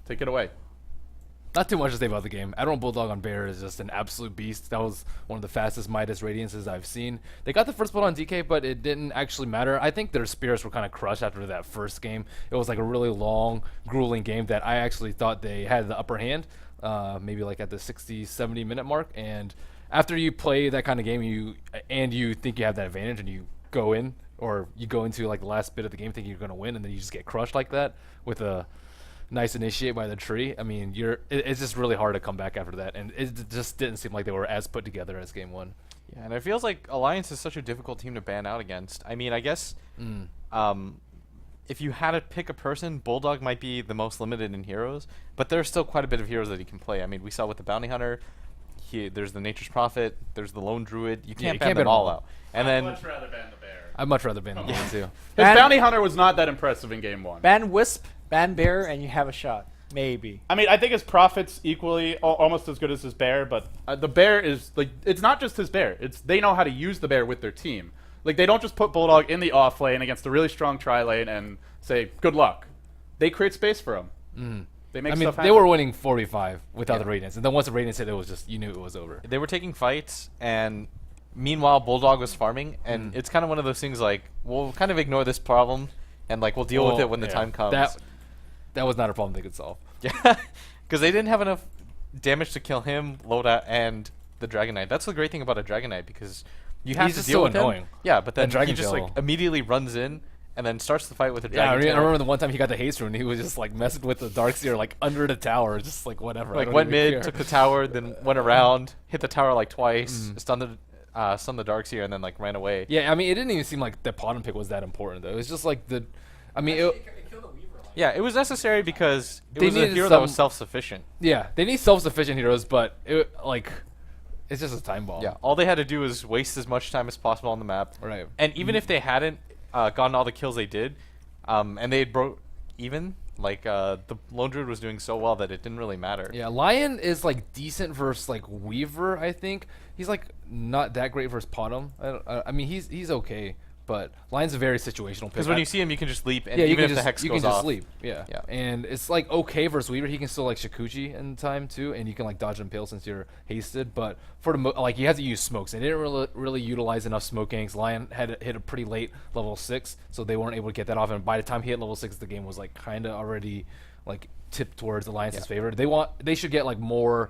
Take it away. Not too much to say about the game. Admiral Bulldog on Bear is just an absolute beast. That was one of the fastest Midas Radiances I've seen. They got the first blood on DK, but it didn't actually matter. I think their spirits were kind of crushed after that first game. It was like a really long, grueling game that I actually thought they had the upper hand, maybe like at the 60, 70-minute mark. And after you play that kind of game, you think you have that advantage, and you go in, or you go into like the last bit of the game thinking you're going to win, and then you just get crushed like that with a nice initiate by the tree. I mean, it's just really hard to come back after that, and it just didn't seem like they were as put together as game 1. Yeah, and it feels like Alliance is such a difficult team to ban out against. I mean, I guess if you had to pick a person, Bulldog might be the most limited in heroes, but there's still quite a bit of heroes that he can play. I mean, we saw with the Bounty Hunter, there's the Nature's Prophet, there's the Lone Druid. You can't ban them all out. And then much rather ban the Bear. I'd much rather ban the game too. His Bounty Hunter was not that impressive in game 1. Ban Wisp, ban Bear, and you have a shot. Maybe. I mean, I think his Prophet's equally almost as good as his Bear, but the Bear is, like, it's not just his Bear. It's they know how to use the Bear with their team. Like, they don't just put Bulldog in the off lane against a really strong tri lane and say, good luck. They create space for him. They make I mean, stuff they happen. were winning 45 without the Radiance, and then once the Radiance hit, it was just, you knew it was over. they were taking fights, and meanwhile Bulldog was farming, and it's kind of one of those things like, we'll kind of ignore this problem, and like we'll deal with it when the time comes. That was not a problem they could solve. Yeah, because they didn't have enough damage to kill him, Loda, and the Dragon Knight. That's the great thing about a Dragon Knight, because you have He's to just deal so with annoying. him. Yeah, but then That Dragon he just like Tail. immediately runs in and then starts the fight with a Yeah, Dragon Tail. I remember the one time he got the haste rune, he was just like messing with the Darkseer like under the tower, just like whatever. I Like don't went even mid, care. took the tower, then went around, hit the tower like twice, stunned the Darkseer, and then like ran away. Yeah, I mean, it didn't even seem like the bottom pick was that important though. It was just like I mean, Yeah, it was necessary because it They was a needed hero that was some- self-sufficient. yeah, they need self-sufficient heroes, but it's just a time bomb. Yeah, all they had to do was waste as much time as possible on the map. Right. And even if they hadn't gotten all the kills they did, and they had broke even, like the Lone Druid was doing so well that it didn't really matter. Yeah, Lion is like decent versus like Weaver. I think he's like not that great versus Potom. I mean, he's okay, but Lion's a very situational pick. Because when you see him, you can just leap, and yeah, you even can if just the hex you goes can just off, sleep. Yeah. Yeah. And it's like okay versus Weaver. He can still like Shikuchi in time too, and you can like dodge and impale since you're hasted. But for the like, you have to use smokes. They didn't really utilize enough smoke ganks. Lion had hit a pretty late level 6, so they weren't able to get that off. And by the time he hit level 6, the game was like kind of already like tipped towards Alliance's favor. They should get like more.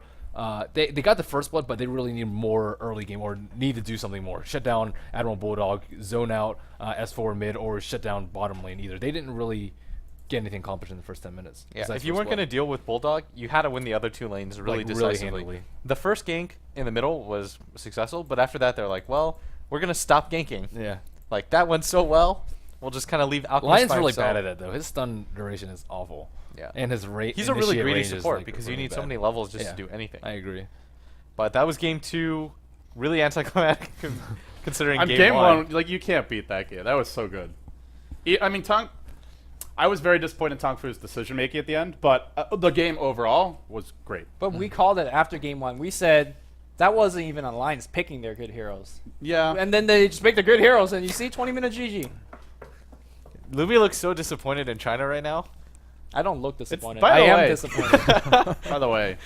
They got the first blood, but they really need more early game, or need to do something more. Shut down Admiral Bulldog, zone out S4 mid, or shut down bottom lane either. They didn't really get anything accomplished in the first 10 minutes. Yeah, besides if you first weren't blood. going to deal with Bulldog, you had to win the other 2 lanes really Like, really decisively. handily. The first gank in the middle was successful, but after that, they're like, well, we're going to stop ganking. Yeah. Like, that went so well, we'll just kind of leave Alchemist Lion's by really himself. bad at it, though. His stun duration is awful. Yeah. And his rate. He's a really greedy range is, support like, because you really need so bad. many levels just Yeah. to do anything. I agree. But that was game 2, really anticlimactic considering On game, game 1. one, like you can't beat that game. That was so good. I mean, I was very disappointed in Tongfu's decision making at the end, but the game overall was great. But we called it after game 1. We said that wasn't even Alliance picking their good heroes. Yeah. And then they just pick the good heroes, and you see 20-minute GG. Lumi looks so disappointed in China right now. I don't look disappointed. by I the am way- disappointed. By the way,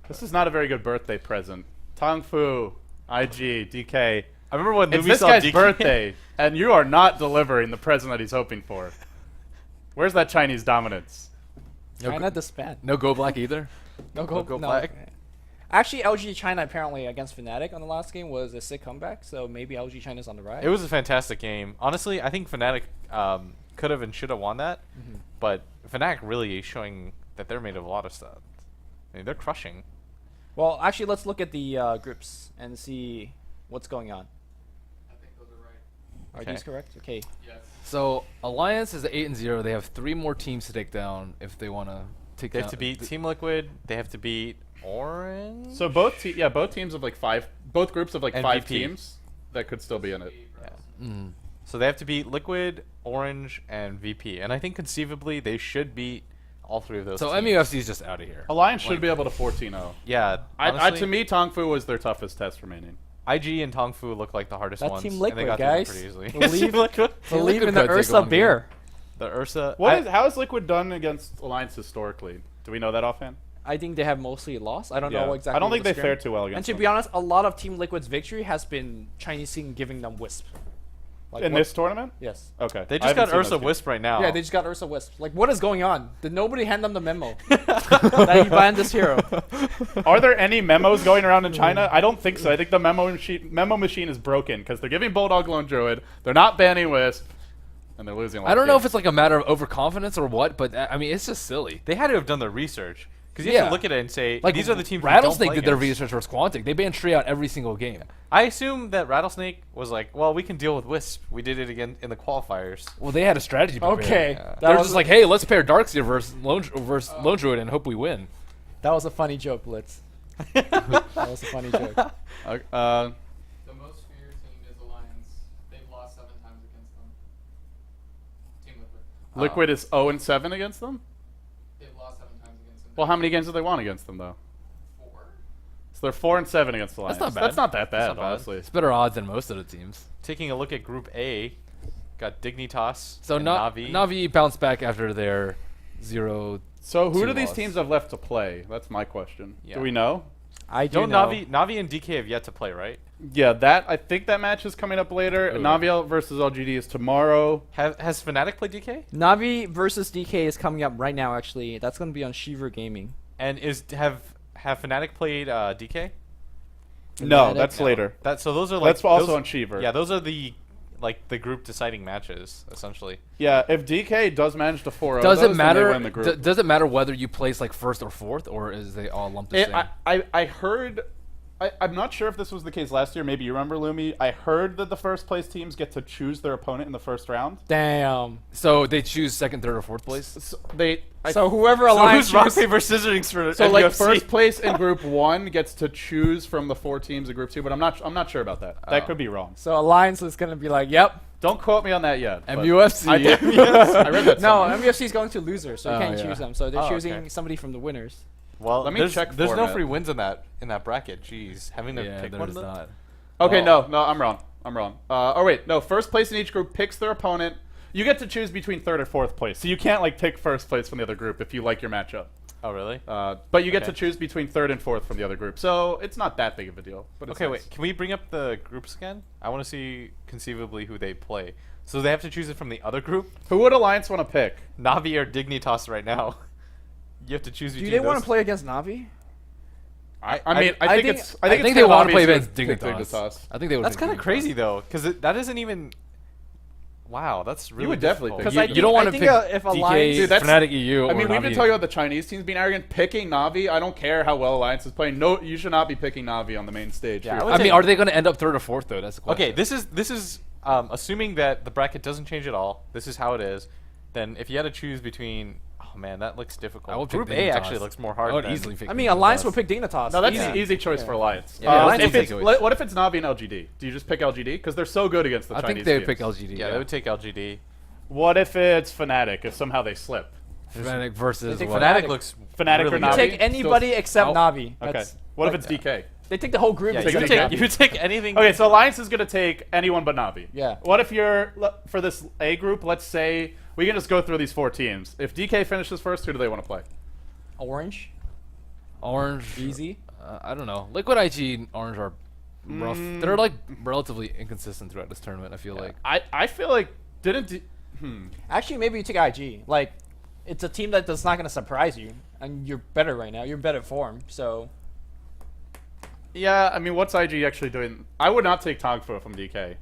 this is not a very good birthday present. Tongfu, IG, DK. I remember when It's Lumi this saw guy's DK. birthday, and you are not delivering the present that he's hoping for. Where's that Chinese dominance? China disband. No Go Black either? No go, go no. black. Actually, LG China apparently against Fnatic on the last game was a sick comeback, so maybe LG China's on the rise. It was a fantastic game. Honestly, I think Fnatic could have and should have won that, but Fnatic really is showing that they're made of a lot of stuff. I mean, they're crushing. Well, actually, let's look at the groups and see what's going on. I think those are right. Are Okay. these correct? Okay. Yes. So Alliance is at 8-0. They have 3 more teams to take down if they want to take They down. have to beat Team Liquid. They have to beat Orange. So both teams of like 5, both groups of like 5 MVP. teams that could still be in it. Yeah. Mm. So they have to beat Liquid, Orange, and VP. And I think conceivably they should beat all 3 of those So teams. MUFC is just out of here. Alliance should Like- be able to 14-0. Yeah. To me, Tongfu was their toughest test remaining. IG and Tongfu look like the hardest That's ones. Team and Liquid, they got guys. through them pretty easily. Believe- Team Liquid. Believe Liquid in the could take Ursa one game. beer. The Ursa. How is Liquid done against Alliance historically? Do we know that offhand? I think they have mostly lost. I don't Yeah. know exactly. I don't what think the they scrim- fared too well And against to them. be honest, a lot of Team Liquid's victory has been Chinese team giving them Wisp. Like in what- this tournament? Yes. Okay. They I just haven't got seen Ursa those games. Wisp right now. Yeah, they just got Ursa Wisp. Like, what is going on? Did nobody hand them the memo that he banned this hero? Are there any memos going around in China? I don't think so. I think the memo machine is broken because they're giving Bulldog Lone Druid, they're not banning Wisp, and they're losing. A lot I don't of know if games. it's like a matter of overconfidence or what, but I mean, it's just silly. They had to have done their research. Because you have Yeah. to look at it and say, Like these are the teams we Rattlesnake don't play did their against. research versus Quantic. They banned Tree out every single game. I assume that Rattlesnake was like, well, we can deal with Wisp. We did it again in the qualifiers. Well, they had a strategy. prepared. Okay, Yeah. They're was just like, hey, let's pair Darkseer versus Lone Druid and hope we win. that was a funny joke, Blitz. That was a funny joke. Uh, The most feared team is Alliance. They've lost 7 times against them. Team Liquid. Liquid is 0-7 against them. They've lost 7 times against them. Well, how many games have they won against them though? 4. So they're 4-7 against Alliance. not bad. That's not that bad, not bad. honestly. It's better odds than most of the teams. Taking a look at Group A, got Dignitas So and Navi. Navi bounced back after their 0. So who Two do these loss. teams have left to play? That's my question. Yeah. Do we know? I do Don't know. Navi and DK have yet to play, right? Yeah, I think that match is coming up later. Ooh. Navi versus LGD is tomorrow. Has Fnatic played DK? Navi versus DK is coming up right now. Actually, that's gonna be on Shiver Gaming. And have Fnatic played DK? No, Fnatic? that's No. later. So those are like That's also those- on Shiver. Yeah, those are the group deciding matches essentially. Yeah, if DK does manage to 4-0, Does those, it then they matter? win the group. Does it matter whether you place like first or fourth, or is they all lumped the same? I heard. I'm not sure if this was the case last year. Maybe you remember, Lumi. I heard that the first place teams get to choose their opponent in the first round. Damn. So they choose second, third, or fourth place. So So whoever So Alliance who's rock chooses- paper scissors for so like MUFC? first place in Group 1 gets to choose from the 4 teams in Group 2, but I'm not sure about that. That Oh. could be wrong. So Alliance is gonna be like, yep. Don't quote me on that yet. but MUFC. I did. I read that. No, somewhere. MUFC is going to losers, so you Oh, can't yeah. choose them. So they're Oh, choosing okay. somebody from the winners. Well, Let me there's, check There's no format. free wins in that bracket. Jeez, having to Yeah, pick there one. is of them? not. Okay, Oh. no, I'm wrong. Oh wait, no. First place in each group picks their opponent. You get to choose between third or fourth place, so you can't like pick first place from the other group if you like your matchup. Oh really? But you get Okay. to choose between third and fourth from the other group, so it's not that big of a deal. But it's Okay, nice. wait. Can we bring up the groups again? I want to see conceivably who they play. So they have to choose it from the other group. Who would Alliance want to pick? Navi or Dignitas right now. You have to choose Do between they want those. to play against Navi? I mean, I think it's. I think it's they kinda want to play obvious against who would pick Dignitas. Dignitas. I think they would. That's pick kind of Dignitas. crazy though, because that isn't even. Wow, that's really. You would definitely difficult. pick. Because You don't want to think, pick if DK, Alliance, Dude, that's- Fnatic EU. I mean, or we've been Navi. talking about the Chinese teams being arrogant. Picking Navi, I don't care how well Alliance is playing. No, you should not be picking Navi on the main stage. Yeah, here. I would I mean, take- are they going to end up 3rd or 4th though? That's the question. Okay, this is assuming that the bracket doesn't change at all. This is how it is. Then if you had to choose between, oh man, that looks difficult. I would pick Group A Dignitas. actually looks more hard. I would than- easily pick. I mean, Dignitas. Alliance would pick Dignitas. No, that's Easy. an easy choice Yeah. for Alliance. Yeah, Alliance if would it's, take Alliance. what if it's Navi and LGD? Do you just pick LGD? Because they're so good against the I Chinese think they would teams. pick LGD. Yeah, they would take LGD. What if it's Fnatic? If somehow they slip? Fnatic versus They take what? Fnatic looks Fnatic really or You Navi? good. take anybody except Oh. Navi. Okay. That's- What if like- it's DK? They take the whole group. Yeah, except you Navi. take- you would take anything. Okay, so Alliance is going to take anyone but Navi. Yeah. What if you're for this A group? Let's say we can just go through these 4 teams. If DK finishes first, who do they want to play? Orange. Orange. Easy. I don't know. Liquid IG and Orange are rough. Mm. They're like relatively inconsistent throughout this tournament. I feel like. I feel like didn't. Actually, maybe you take IG. Like, it's a team that's not going to surprise you, and you're better right now. You're in better form. So Yeah, I mean, what's IG actually doing? I would not take Tongfu from DK.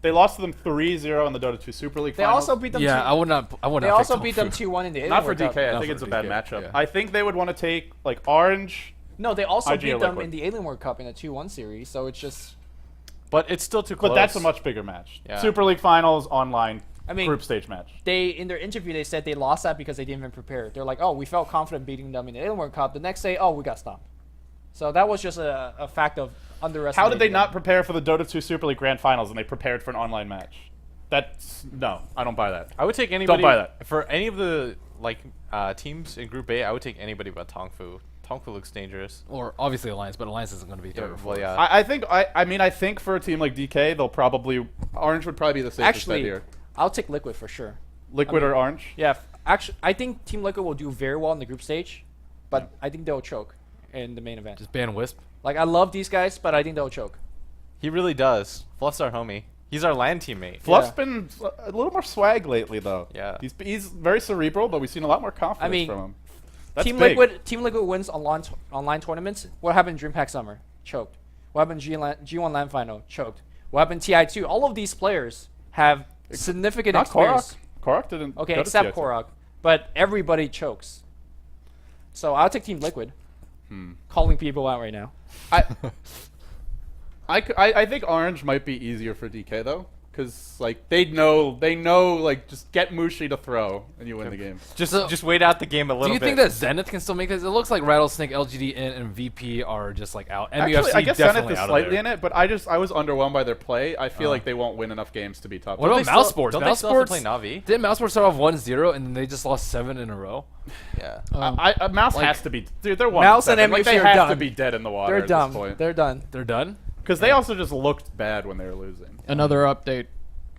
They lost to them 3-0 in the Dota 2 Super League they finals. also beat them. Yeah, two- I would not. I would They not. also pick beat them Tongfu. 2-1 in the Not for Alien World DK. Cup. I Not think for it's a bad DK, matchup. yeah. I think they would want to take like Orange. No, they also IG or beat them Liquid. in the Alien World Cup in a 2-1 series. So it's just. but it's still too close. But that's a much bigger match. Yeah. Super League finals online. I mean, group stage match. They in their interview they said they lost that because they didn't even prepare. They're like, oh, we felt confident beating them in the Alien World Cup. The next day, oh, we got stomped. So that was just a fact of underestimating. How did they them. not prepare for the Dota 2 Super League Grand Finals and they prepared for an online match? That's no, I don't buy that. I would take anybody. buy that. For any of the teams in Group A. I would take anybody but Tongfu. Tongfu looks dangerous. Or obviously Alliance, but Alliance isn't going to be 3rd or 4th. Well, yeah. I think for a team like DK, they'll probably Orange would probably be the safest Actually, bet here. I'll take Liquid for sure. Liquid or Orange? Yeah, actually, I think Team Liquid will do very well in the group stage, but I think they'll choke in the main event. Just ban Wisp. Like, I love these guys, but I think they'll choke. He really does. Fluff's our homie. He's our LAN teammate. Fluff's Yeah. been a little more swag lately, though. Yeah. He's very cerebral, but we've seen a lot more confidence mean, from him. That's Team big. Liquid wins online tournaments. What happened in DreamHack Summer? Choked. What happened in G1 LAN Final? Choked. What happened in TI2? All of these players have significant Not experience. Korok didn't. Okay, go to except TI2. Korok. But everybody chokes. So I'll take Team Liquid. Calling people out right now. I think Orange might be easier for DK though, because like they know like just get Mushi to throw and you win the game. Just wait out the game a little Do you bit. think that Zenith can still make this? It looks like Rattlesnake, LGD, and VP are just like out. MUFC Actually, I guess Zenith definitely is out slightly of in there. it, but I was underwhelmed by their play. I feel like they won't win enough games to be top. What two. about they Mouse still- Sports? don't they Mouse still have Sports to play Navi? Didn't Mouse Sports start off 1-0 and then they just lost 7 in a row? Yeah. Mouse Like- has to be. Dude, they're 1-7. Mouse and like, they MUFC are have to done. be dead in the water They're at dumb. this point. They're done. They're done? Because they also just looked bad when they were losing. Another update.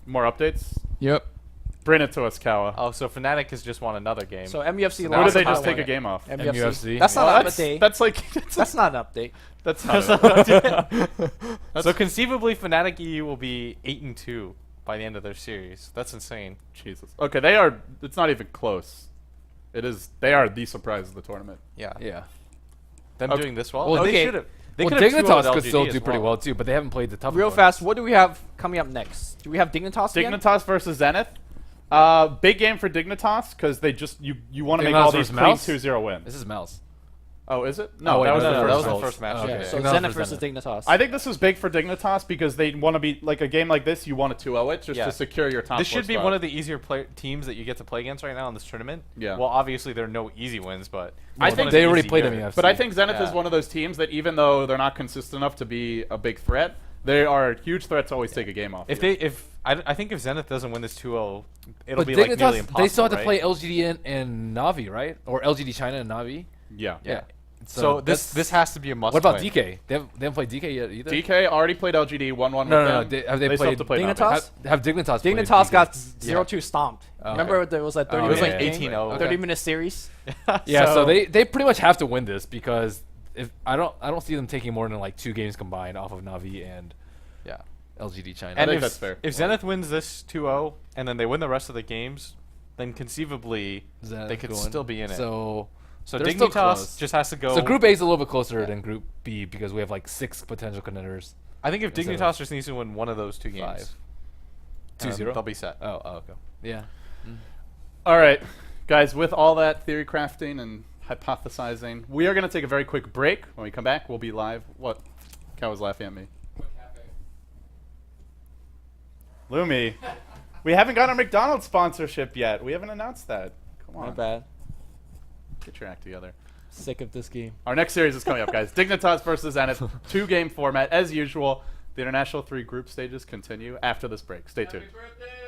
More updates. Yep. Bring it to us, Kawa. Oh, so Fnatic has just won another game. So MUFC Who lost. did they by just take one. a game off? MUFC. That's Well, not an that's, update. that's like That's not an update. that's not so conceivably, Fnatic EU will be 8-2 by the end of their series. That's insane. Jesus. Okay, they are. It's not even close. It is. They are the surprise of the tournament. Yeah. Yeah. Them Okay. doing this well. Well, they okay. should have. They Well, could have 2-0'd Dignitas could LGD still as do pretty well too, but they haven't played the tough Real opponents. fast, what do we have coming up next? Do we have Dignitas again? Dignitas versus Zenith. Big game for Dignitas because they just you want to make Dignitas all these versus clean Mouse? 2-0 wins. This is Mouse. Oh, is it? Oh, No, wait, that was no, the no, first that was the result. first match. Oh, okay. Yeah. So Dignitas Zenith versus versus Dignitas. I think this is big for Dignitas because they want to be like a game like this. You want to 2-0 it just Yeah. to secure your top. This four should be spot. one of the easier teams that you get to play against right now in this tournament. Yeah. Well, obviously there are no easy wins, but I it's think one of they the already easy played here. MUFC. But I think Zenith Yeah. is one of those teams that even though they're not consistent enough to be a big threat, they are a huge threat to always take a game off. If you. I think if Zenith doesn't win this 2-0, it'll But be like nearly Dignitas, impossible. they still have to right? play LGD and Navi, right? Or LGD China and Navi. yeah. Yeah. So that's- this has to be a must. What about win. DK? They haven't played DK yet either. DK already played LGD 1-1 No, with no, no. them. Have they still have played to play Dignitas? Navi. Have Dignitas played Dignitas DK? got 0-2 stomped. Oh, Remember okay. there was like 30 Oh, It was minute like game? 18-0. Okay. 30-minute series. Yeah, so So- they pretty much have to win this because if I don't see them taking more than like 2 games combined off of Navi and Yeah. LGD China. And think if, that's fair. if Zenith wins this 2-0 and then they win the rest of the games, then conceivably Zenith they could going. still be in it. So So they're still Dignitas close. just has to go. So Group A is a little bit closer than Group B because we have like 6 potential contenders. I think if instead Dignitas of just needs to win one of those 2 games. 5. 2-0? They'll be set. Oh, okay. Yeah. All right, guys, with all that theory crafting and hypothesizing, we are going to take a very quick break. When we come back, we'll be live. What? Cal was laughing at me. What cafe? Lumi, we haven't got our McDonald's sponsorship yet. We haven't announced that. Come on. Not bad. Get your act together. Sick of this game. Our next series is coming up, guys. Dignitas versus Zenith. 2-game format. As usual, the International 3 group stages continue after this break. Stay tuned. Happy birthday!